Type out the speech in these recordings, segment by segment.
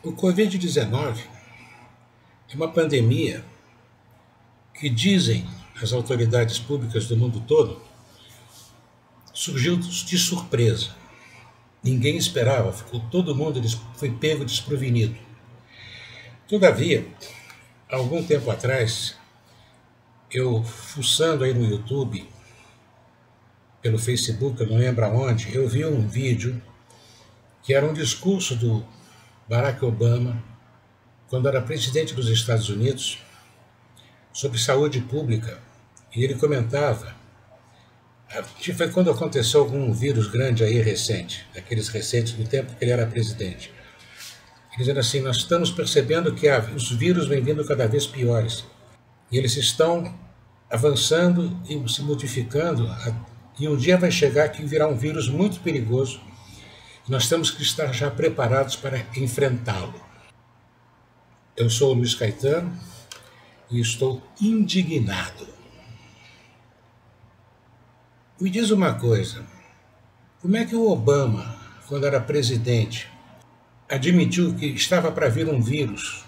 O Covid-19 é uma pandemia que, dizem as autoridades públicas do mundo todo, surgiu de surpresa. Ninguém esperava, todo mundo foi pego desprevenido. Todavia, algum tempo atrás, eu fuçando aí no YouTube, pelo Facebook, eu não lembro aonde, eu vi um vídeo que era um discurso do Barack Obama, quando era presidente dos Estados Unidos, sobre saúde pública. E ele comentava, foi quando aconteceu algum vírus grande aí recente, daqueles recentes do tempo que ele era presidente. Ele dizendo assim, nós estamos percebendo que os vírus vêm vindo cada vez piores. E eles estão avançando e se modificando, e um dia vai chegar que virá um vírus muito perigoso. Nós temos que estar já preparados para enfrentá-lo. Eu sou o Luiz Caetano e estou indignado. Me diz uma coisa, como é que o Obama, quando era presidente, admitiu que estava para vir um vírus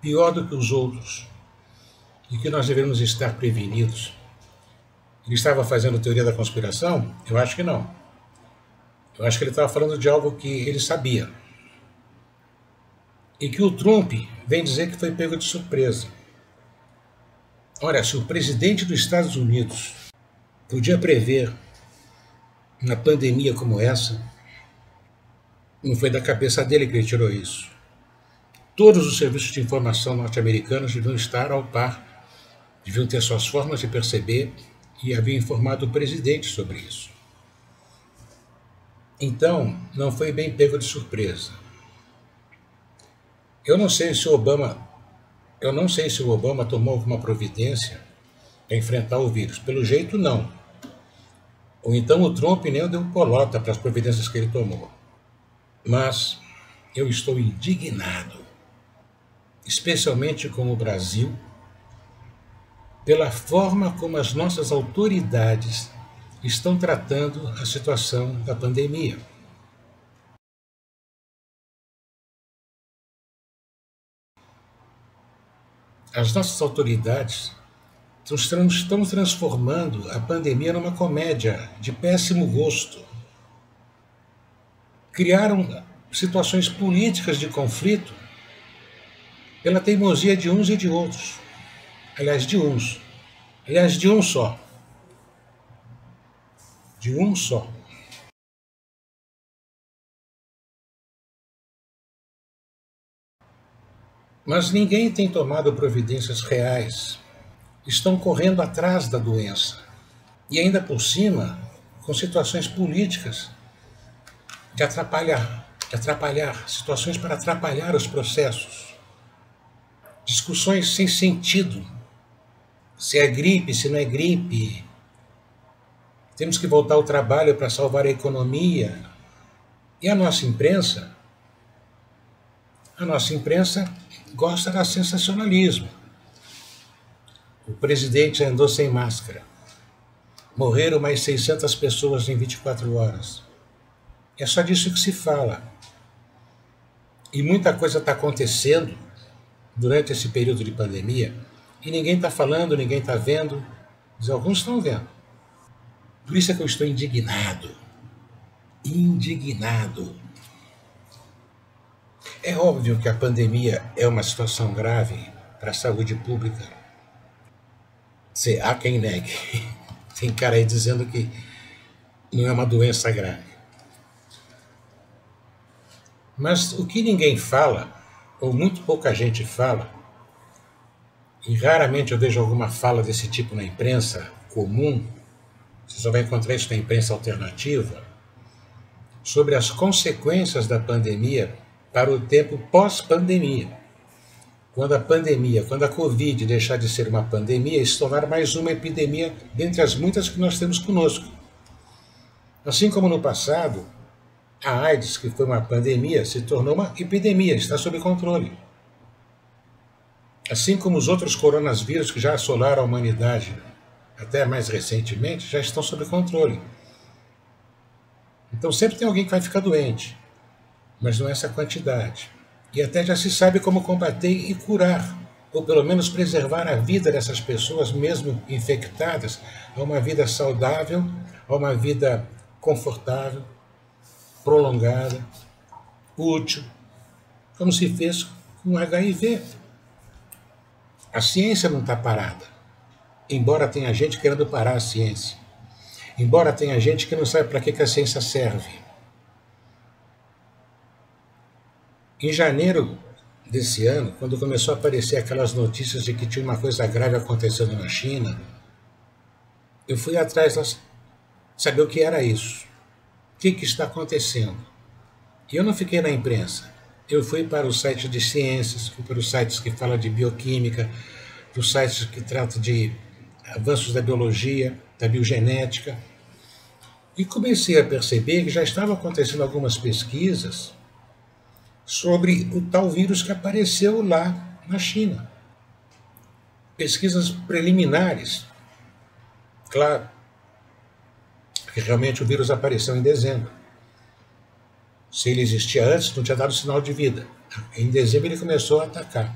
pior do que os outros e que nós devemos estar prevenidos? Ele estava fazendo teoria da conspiração? Eu acho que não. Eu acho que ele estava falando de algo que ele sabia. E que o Trump vem dizer que foi pego de surpresa. Olha, se o presidente dos Estados Unidos podia prever uma pandemia como essa, não foi da cabeça dele que ele tirou isso. Todos os serviços de informação norte-americanos deviam estar ao par, deviam ter suas formas de perceber e havia informado o presidente sobre isso. Então, não foi bem pego de surpresa. Eu não sei se o Obama tomou alguma providência para enfrentar o vírus. Pelo jeito, não. Ou então o Trump nem deu bolota para as providências que ele tomou. Mas eu estou indignado, especialmente com o Brasil, pela forma como as nossas autoridades estão tratando a situação da pandemia. As nossas autoridades estão transformando a pandemia numa comédia de péssimo gosto. Criaram situações políticas de conflito pela teimosia de uns e de outros. Aliás, de uns. Aliás, de um só. De um só. Mas ninguém tem tomado providências reais. Estão correndo atrás da doença. E ainda por cima, com situações políticas de atrapalhar, situações para atrapalhar os processos. Discussões sem sentido. Se é gripe, se não é gripe. Temos que voltar ao trabalho para salvar a economia. E a nossa imprensa? A nossa imprensa gosta de sensacionalismo. O presidente andou sem máscara. Morreram mais 600 pessoas em 24 horas. É só disso que se fala. E muita coisa está acontecendo durante esse período de pandemia e ninguém está falando, ninguém está vendo, mas alguns estão vendo. Por isso é que eu estou indignado. Indignado. É óbvio que a pandemia é uma situação grave para a saúde pública. Há quem negue. Tem cara aí dizendo que não é uma doença grave. Mas o que ninguém fala, ou muito pouca gente fala, e raramente eu vejo alguma fala desse tipo na imprensa comum, você só vai encontrar isso na imprensa alternativa, sobre as consequências da pandemia para o tempo pós-pandemia. Quando a Covid deixar de ser uma pandemia e se tornar mais uma epidemia dentre as muitas que nós temos conosco. Assim como no passado, a AIDS, que foi uma pandemia, se tornou uma epidemia, está sob controle. Assim como os outros coronavírus que já assolaram a humanidade, até mais recentemente, já estão sob controle. Então sempre tem alguém que vai ficar doente, mas não é essa quantidade. E até já se sabe como combater e curar, ou pelo menos preservar a vida dessas pessoas, mesmo infectadas, a uma vida saudável, a uma vida confortável, prolongada, útil, como se fez com o HIV. A ciência não está parada, embora tenha gente querendo parar a ciência, embora tenha gente que não sabe para que a ciência serve. Em janeiro desse ano, quando começou a aparecer aquelas notícias de que tinha uma coisa grave acontecendo na China, eu fui atrás de saber o que era isso, o que está acontecendo. E eu não fiquei na imprensa. Eu fui para os sites de ciências, fui para os sites que falam de bioquímica, para os sites que tratam de avanços da biologia, da biogenética, e comecei a perceber que já estavam acontecendo algumas pesquisas sobre o tal vírus que apareceu lá na China. Pesquisas preliminares. Claro que realmente o vírus apareceu em dezembro. Se ele existia antes, não tinha dado sinal de vida. Em dezembro ele começou a atacar.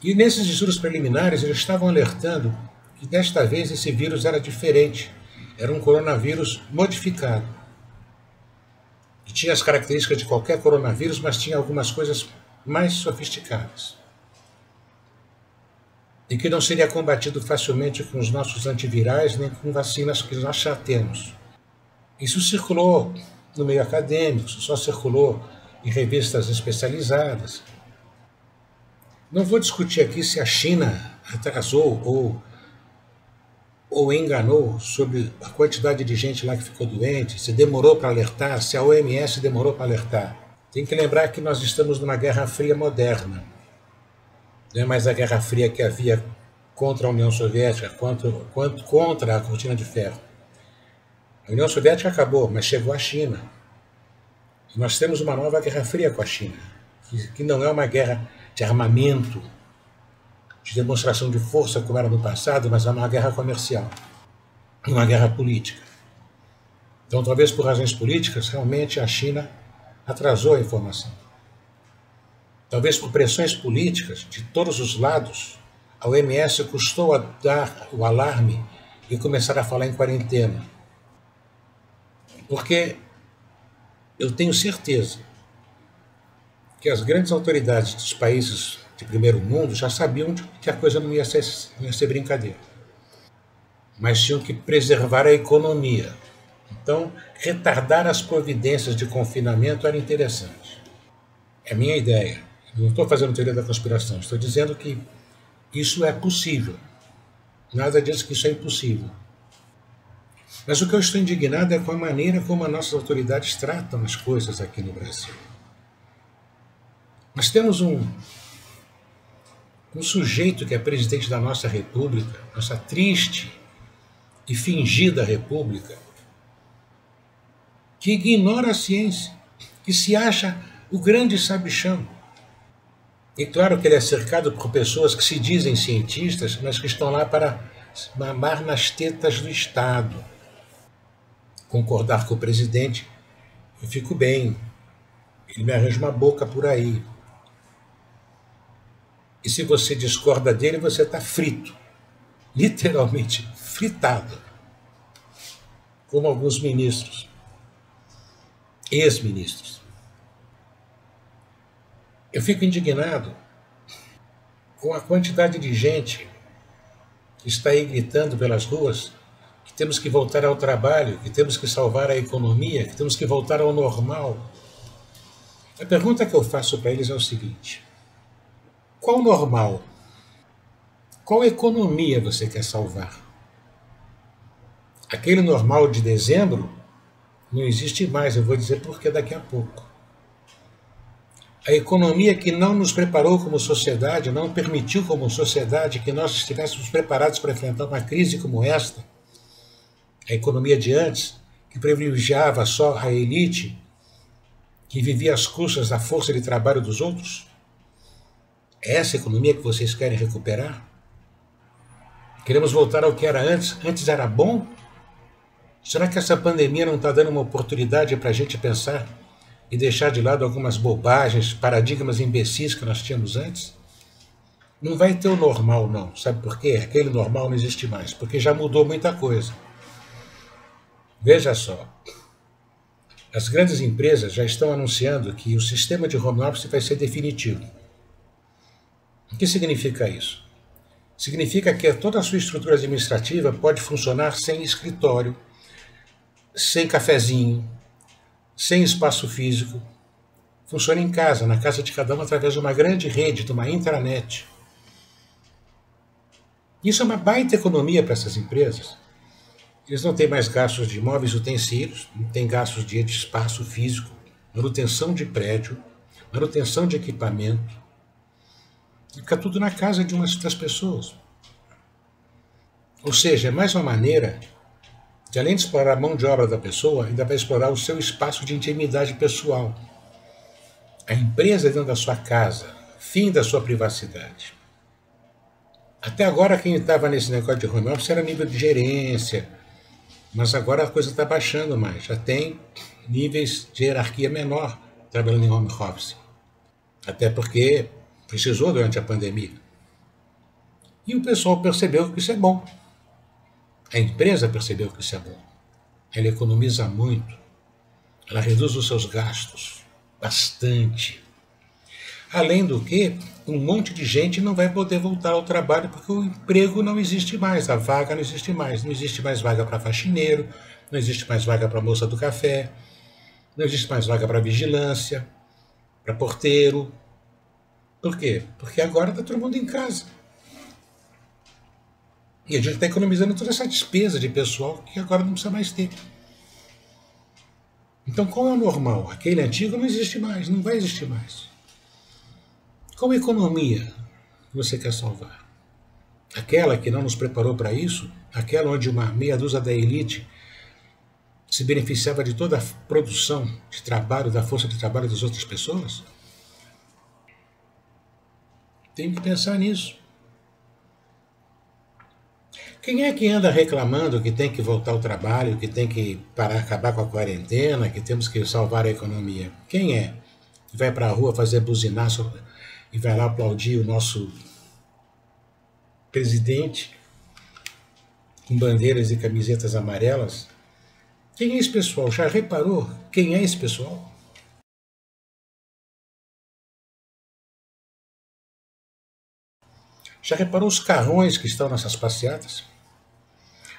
E nesses estudos preliminares eles estavam alertando que desta vez esse vírus era diferente. Era um coronavírus modificado. Que tinha as características de qualquer coronavírus, mas tinha algumas coisas mais sofisticadas. E que não seria combatido facilmente com os nossos antivirais, nem com vacinas que nós já temos. Isso circulou no meio acadêmico, só circulou em revistas especializadas. Não vou discutir aqui se a China atrasou ou enganou sobre a quantidade de gente lá que ficou doente, se demorou para alertar, se a OMS demorou para alertar. Tem que lembrar que nós estamos numa Guerra Fria moderna. Não é mais a Guerra Fria que havia contra a União Soviética, contra a Cortina de Ferro. A União Soviética acabou, mas chegou a China. E nós temos uma nova Guerra Fria com a China, que não é uma guerra de armamento, de demonstração de força como era no passado, mas é uma guerra comercial, uma guerra política. Então, talvez por razões políticas, realmente a China atrasou a informação. Talvez por pressões políticas de todos os lados, a OMS custou a dar o alarme e começar a falar em quarentena. Porque eu tenho certeza que as grandes autoridades dos países de primeiro mundo já sabiam que a coisa não ia ser brincadeira. Mas tinham que preservar a economia. Então, retardar as providências de confinamento era interessante. É a minha ideia. Não estou fazendo teoria da conspiração, estou dizendo que isso é possível. Nada diz que isso é impossível. Mas o que eu estou indignado é com a maneira como as nossas autoridades tratam as coisas aqui no Brasil. Nós temos um sujeito que é presidente da nossa república, nossa triste e fingida república, que ignora a ciência, que se acha o grande sabichão. E claro que ele é cercado por pessoas que se dizem cientistas, mas que estão lá para mamar nas tetas do Estado. Concordar com o presidente, eu fico bem, ele me arranja uma boca por aí. E se você discorda dele, você está frito, literalmente fritado, como alguns ministros, ex-ministros. Eu fico indignado com a quantidade de gente que está aí gritando pelas ruas que temos que voltar ao trabalho, que temos que salvar a economia, que temos que voltar ao normal. A pergunta que eu faço para eles é o seguinte: qual normal? Qual economia você quer salvar? Aquele normal de dezembro não existe mais, eu vou dizer por que daqui a pouco. A economia que não nos preparou como sociedade, não permitiu como sociedade que nós estivéssemos preparados para enfrentar uma crise como esta, a economia de antes, que privilegiava só a elite, que vivia às custas da força de trabalho dos outros? É essa economia que vocês querem recuperar? Queremos voltar ao que era antes? Antes era bom? Será que essa pandemia não está dando uma oportunidade para a gente pensar e deixar de lado algumas bobagens, paradigmas imbecis que nós tínhamos antes? Não vai ter o normal, não. Sabe por quê? Aquele normal não existe mais, porque já mudou muita coisa. Veja só, as grandes empresas já estão anunciando que o sistema de home office vai ser definitivo. O que significa isso? Significa que toda a sua estrutura administrativa pode funcionar sem escritório, sem cafezinho, sem espaço físico. Funciona em casa, na casa de cada um, através de uma grande rede, de uma intranet. Isso é uma baita economia para essas empresas. Eles não têm mais gastos de imóveis e utensílios, não têm gastos de espaço físico, manutenção de prédio, manutenção de equipamento. Fica tudo na casa de umas das pessoas. Ou seja, é mais uma maneira de, além de explorar a mão de obra da pessoa, ainda vai explorar o seu espaço de intimidade pessoal. A empresa dentro da sua casa, fim da sua privacidade. Até agora quem estava nesse negócio de home office era nível de gerência, mas agora a coisa está baixando mais. Já tem níveis de hierarquia menor trabalhando em home office. Até porque precisou durante a pandemia. E o pessoal percebeu que isso é bom. A empresa percebeu que isso é bom. Ela economiza muito. Ela reduz os seus gastos bastante. Além do que, um monte de gente não vai poder voltar ao trabalho porque o emprego não existe mais, a vaga não existe mais. Não existe mais vaga para faxineiro, não existe mais vaga para moça do café, não existe mais vaga para vigilância, para porteiro. Por quê? Porque agora está todo mundo em casa. E a gente está economizando toda essa despesa de pessoal que agora não precisa mais ter. Então, qual é o normal? Aquele antigo não existe mais, não vai existir mais. Qual economia você quer salvar? Aquela que não nos preparou para isso? Aquela onde uma meia dúzia da elite se beneficiava de toda a produção de trabalho, da força de trabalho das outras pessoas? Tem que pensar nisso. Quem é que anda reclamando que tem que voltar ao trabalho, que tem que parar, acabar com a quarentena, que temos que salvar a economia? Quem é? Que vai para a rua fazer buzinaço e vai lá aplaudir o nosso presidente com bandeiras e camisetas amarelas? Quem é esse pessoal? Já reparou quem é esse pessoal? Já reparou os carrões que estão nessas passeatas?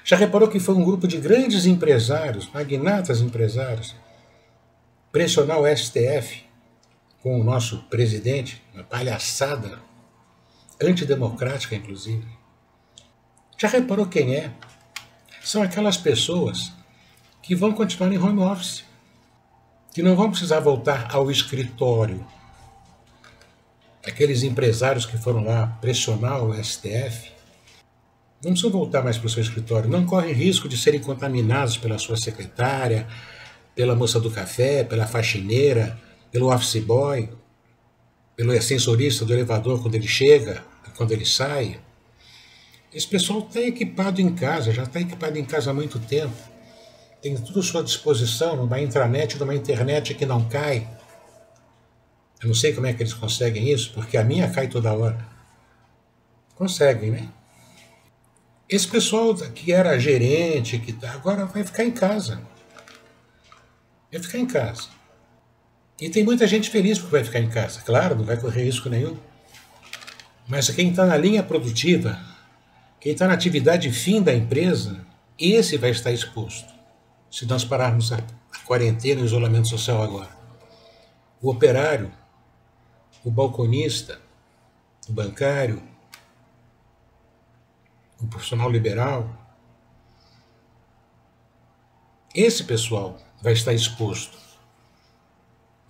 Já reparou que foi um grupo de grandes empresários, magnatas empresários, pressionar o STF com o nosso presidente, uma palhaçada, antidemocrática inclusive? Já reparou quem é? São aquelas pessoas que vão continuar em home office, que não vão precisar voltar ao escritório. Aqueles empresários que foram lá pressionar o STF, não precisam voltar mais para o seu escritório, não correm risco de serem contaminados pela sua secretária, pela moça do café, pela faxineira, pelo office boy, pelo ascensorista do elevador quando ele chega, quando ele sai. Esse pessoal está equipado em casa, já está equipado em casa há muito tempo. Tem tudo à sua disposição, numa intranet, numa internet que não cai. Eu não sei como é que eles conseguem isso, porque a minha cai toda hora. Conseguem, né? Esse pessoal que era gerente, que agora vai ficar em casa. Vai ficar em casa. E tem muita gente feliz porque vai ficar em casa. Claro, não vai correr risco nenhum. Mas quem está na linha produtiva, quem está na atividade fim da empresa, esse vai estar exposto. Se nós pararmos a quarentena e o isolamento social agora. O operário, o balconista, o bancário, o profissional liberal, esse pessoal vai estar exposto.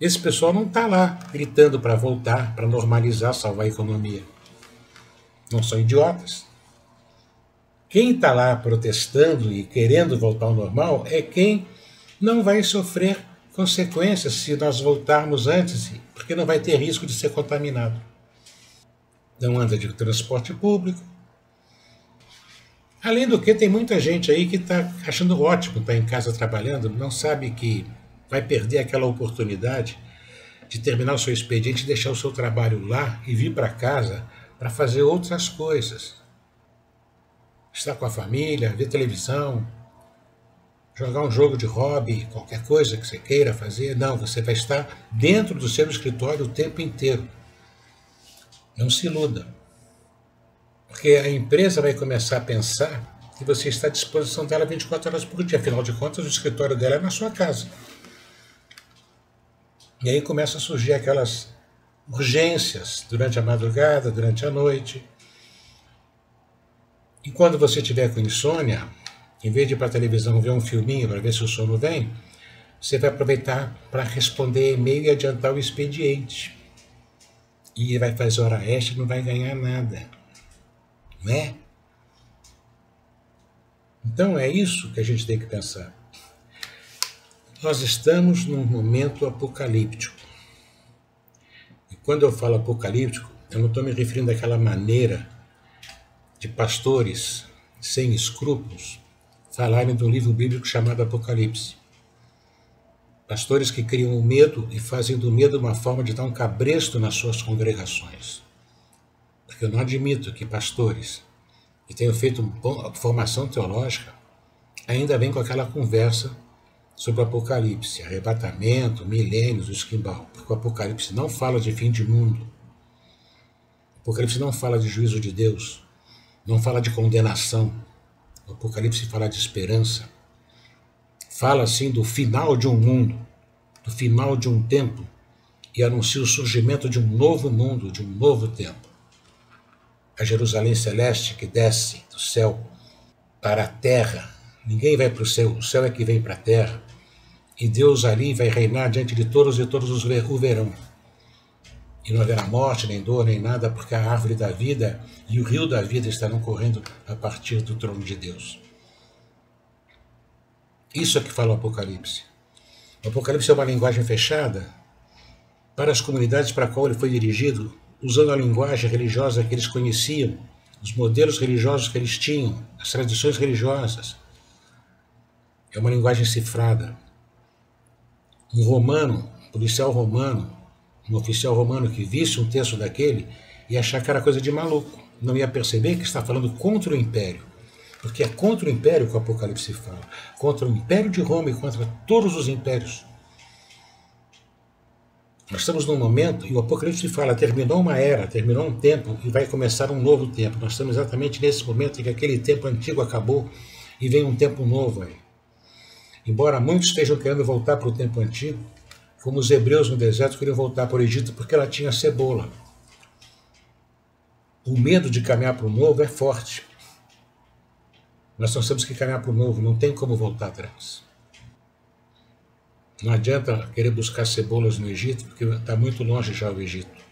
Esse pessoal não está lá gritando para voltar, para normalizar, salvar a economia. Não são idiotas. Quem está lá protestando e querendo voltar ao normal é quem não vai sofrer consequências se nós voltarmos antes, porque não vai ter risco de ser contaminado. Não anda de transporte público. Além do que, tem muita gente aí que está achando ótimo estar em casa trabalhando, não sabe que vai perder aquela oportunidade de terminar o seu expediente, deixar o seu trabalho lá e vir para casa para fazer outras coisas. Estar com a família, ver televisão, jogar um jogo de hobby, qualquer coisa que você queira fazer. Não, você vai estar dentro do seu escritório o tempo inteiro. Não se iluda. Porque a empresa vai começar a pensar que você está à disposição dela 24 horas por dia. Afinal de contas, o escritório dela é na sua casa. E aí começam a surgir aquelas urgências durante a madrugada, durante a noite. E quando você tiver com insônia, em vez de ir para a televisão ver um filminho para ver se o sono vem, você vai aproveitar para responder e-mail e adiantar o expediente. E vai fazer hora extra e não vai ganhar nada. Não é? Então é isso que a gente tem que pensar. Nós estamos num momento apocalíptico. E quando eu falo apocalíptico, eu não estou me referindo àquela maneira de pastores sem escrúpulos falarem do livro bíblico chamado Apocalipse. Pastores que criam o medo e fazem do medo uma forma de dar um cabresto nas suas congregações. Porque eu não admito que pastores que tenham feito uma formação teológica ainda vêm com aquela conversa sobre o Apocalipse, arrebatamento, milênios, o esquimbal. Porque o Apocalipse não fala de fim de mundo. O Apocalipse não fala de juízo de Deus. Não fala de condenação. O Apocalipse fala de esperança. Fala, assim, do final de um mundo, do final de um tempo, e anuncia o surgimento de um novo mundo, de um novo tempo. A Jerusalém celeste que desce do céu para a terra. Ninguém vai para o céu é que vem para a terra. E Deus ali vai reinar diante de todos e todos o verão. E não haverá morte, nem dor, nem nada, porque a árvore da vida e o rio da vida estarão correndo a partir do trono de Deus. Isso é que fala o Apocalipse. O Apocalipse é uma linguagem fechada para as comunidades para a qual ele foi dirigido, usando a linguagem religiosa que eles conheciam, os modelos religiosos que eles tinham, as tradições religiosas. É uma linguagem cifrada. Um romano, um policial romano, um oficial romano que visse um texto daquele ia achar que era coisa de maluco. Não ia perceber que está falando contra o império. Porque é contra o império que o Apocalipse fala. Contra o império de Roma e contra todos os impérios. Nós estamos num momento, e o Apocalipse fala, terminou uma era, terminou um tempo e vai começar um novo tempo. Nós estamos exatamente nesse momento em que aquele tempo antigo acabou e vem um tempo novo aí. Embora muitos estejam querendo voltar para o tempo antigo, como os hebreus no deserto queriam voltar para o Egito porque ela tinha cebola. O medo de caminhar para o novo é forte. Nós temos que caminhar para o novo, não tem como voltar atrás. Não adianta querer buscar cebolas no Egito, porque está muito longe já o Egito.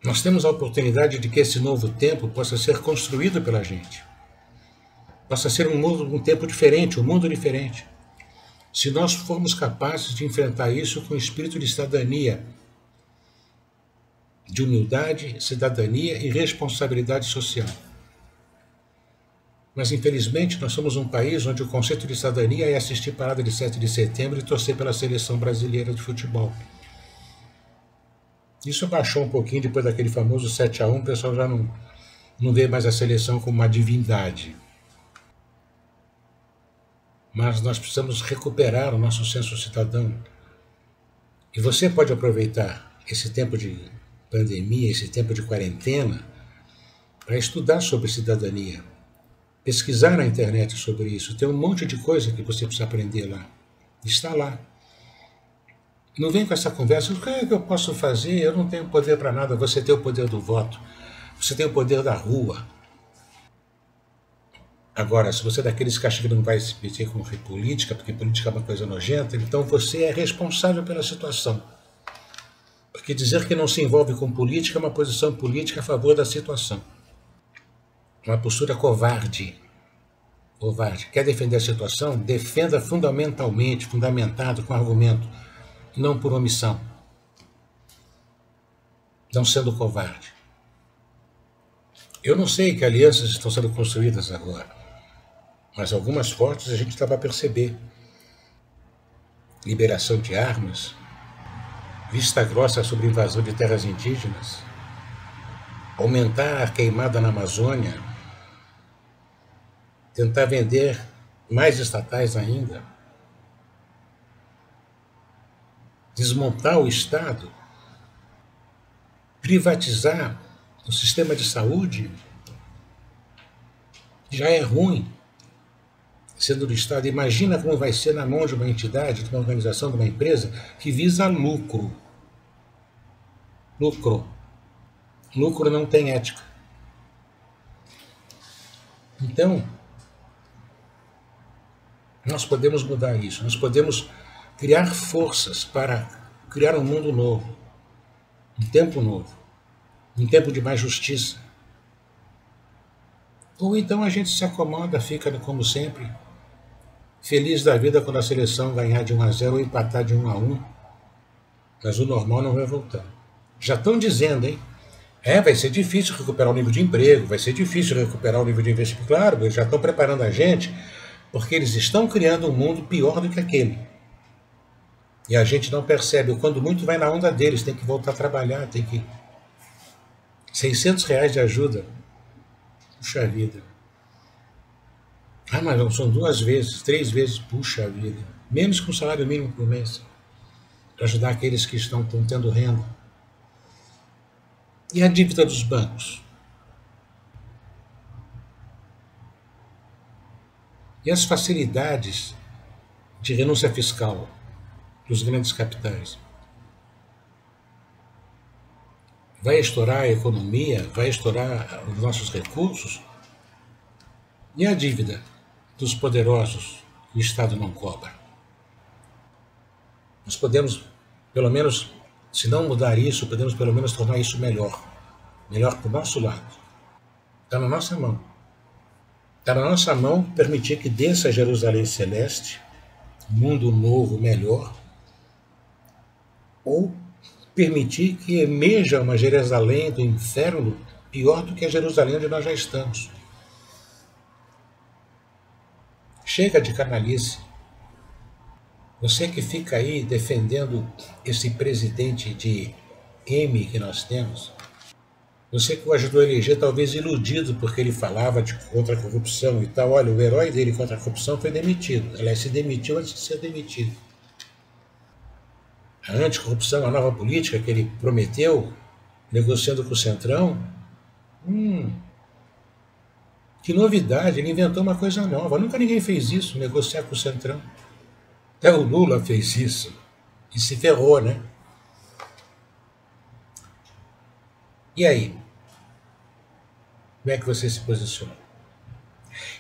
Nós temos a oportunidade de que esse novo tempo possa ser construído pela gente. Possa ser um tempo diferente, um mundo diferente. Se nós formos capazes de enfrentar isso com espírito de cidadania, de humildade, cidadania e responsabilidade social. Mas, infelizmente, nós somos um país onde o conceito de cidadania é assistir parada de 7 de setembro e torcer pela seleção brasileira de futebol. Isso baixou um pouquinho depois daquele famoso 7-1, o pessoal já não vê mais a seleção como uma divindade. Mas nós precisamos recuperar o nosso senso cidadão. E você pode aproveitar esse tempo de pandemia, esse tempo de quarentena, para estudar sobre cidadania. Pesquisar na internet sobre isso. Tem um monte de coisa que você precisa aprender lá. Está lá. Não vem com essa conversa, o que é que eu posso fazer? Eu não tenho poder para nada. Você tem o poder do voto. Você tem o poder da rua. Agora, se você é daqueles que acham que não vai se meter com política, porque política é uma coisa nojenta, então você é responsável pela situação. Porque dizer que não se envolve com política é uma posição política a favor da situação. Uma postura covarde. Covarde. Quer defender a situação? Defenda fundamentalmente, fundamentado, com argumento, não por omissão. Não sendo covarde. Eu não sei que alianças estão sendo construídas agora, mas algumas fortes a gente estava a perceber. liberação de armas, vista grossa sobre invasão de terras indígenas, aumentar a queimada na Amazônia, tentar vender mais estatais ainda, desmontar o Estado, privatizar o sistema de saúde, já é ruim sendo do Estado. Imagina como vai ser na mão de uma entidade, de uma organização, de uma empresa que visa lucro. Lucro. Lucro não tem ética. Então, nós podemos mudar isso. Nós podemos criar forças para criar um mundo novo, um tempo novo, um tempo de mais justiça. Ou então a gente se acomoda, fica como sempre, feliz da vida quando a seleção ganhar de 1-0 ou empatar de 1-1, mas o normal não vai voltar. Já estão dizendo, hein? Vai ser difícil recuperar o nível de emprego, vai ser difícil recuperar o nível de investimento. Claro, eles já estão preparando a gente, porque eles estão criando um mundo pior do que aquele. E a gente não percebe, quando muito vai na onda deles, tem que voltar a trabalhar, tem que... R$600 de ajuda. Puxa vida. Mas não, são 2 vezes, 3 vezes, puxa vida. Menos que um salário mínimo por mês. Para ajudar aqueles que estão tendo renda. E a dívida dos bancos? E as facilidades de renúncia fiscal dos grandes capitais? Vai estourar a economia? Vai estourar os nossos recursos? E a dívida dos poderosos que o Estado não cobra? Nós podemos, pelo menos, se não mudar isso, podemos pelo menos tornar isso melhor. Melhor para o nosso lado. Está na nossa mão. Está na nossa mão permitir que desça a Jerusalém Celeste, um mundo novo, melhor, ou permitir que emerja uma Jerusalém do inferno pior do que a Jerusalém onde nós já estamos. Chega de canalice. Você que fica aí defendendo esse presidente de M que nós temos, você que o ajudou a eleger, talvez iludido porque ele falava contra a corrupção e tal. Olha, o herói dele contra a corrupção foi demitido. Aliás, se demitiu antes de ser demitido. A anticorrupção, a nova política que ele prometeu, negociando com o Centrão, que novidade, ele inventou uma coisa nova. Nunca ninguém fez isso, negociar com o Centrão. Até o Lula fez isso. E se ferrou, né? E aí? Como é que você se posiciona?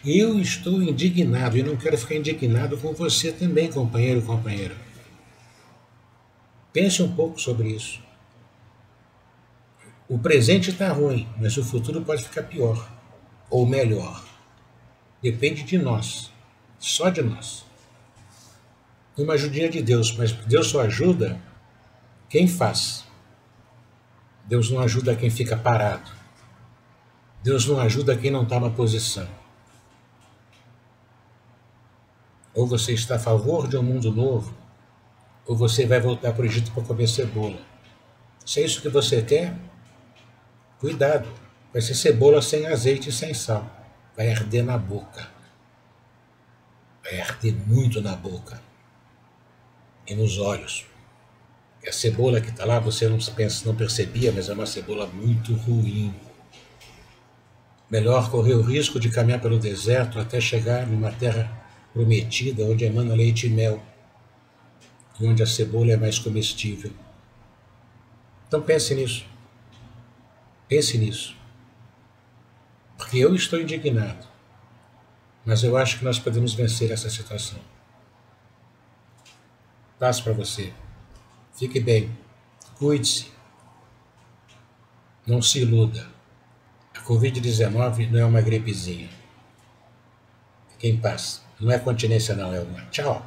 Eu estou indignado e não quero ficar indignado com você também, companheiro e companheira. Pense um pouco sobre isso. O presente está ruim, mas o futuro pode ficar pior ou melhor. Depende de nós, só de nós. Uma ajudinha de Deus, mas Deus só ajuda quem faz. Deus não ajuda quem fica parado. Deus não ajuda quem não está na posição. Ou você está a favor de um mundo novo, ou você vai voltar para o Egito para comer cebola. Se é isso que você quer, cuidado. Vai ser cebola sem azeite e sem sal. Vai arder na boca. Vai arder muito na boca. E nos olhos. E a cebola que está lá, você não percebia, mas é uma cebola muito ruim. Melhor correr o risco de caminhar pelo deserto até chegar numa terra prometida, onde emana leite e mel, e onde a cebola é mais comestível. Então pense nisso. Pense nisso. Porque eu estou indignado, mas eu acho que nós podemos vencer essa situação. Paz para você. Fique bem. Cuide-se. Não se iluda. A Covid-19 não é uma gripezinha. Fique em paz. Não é continência não, é uma. Tchau.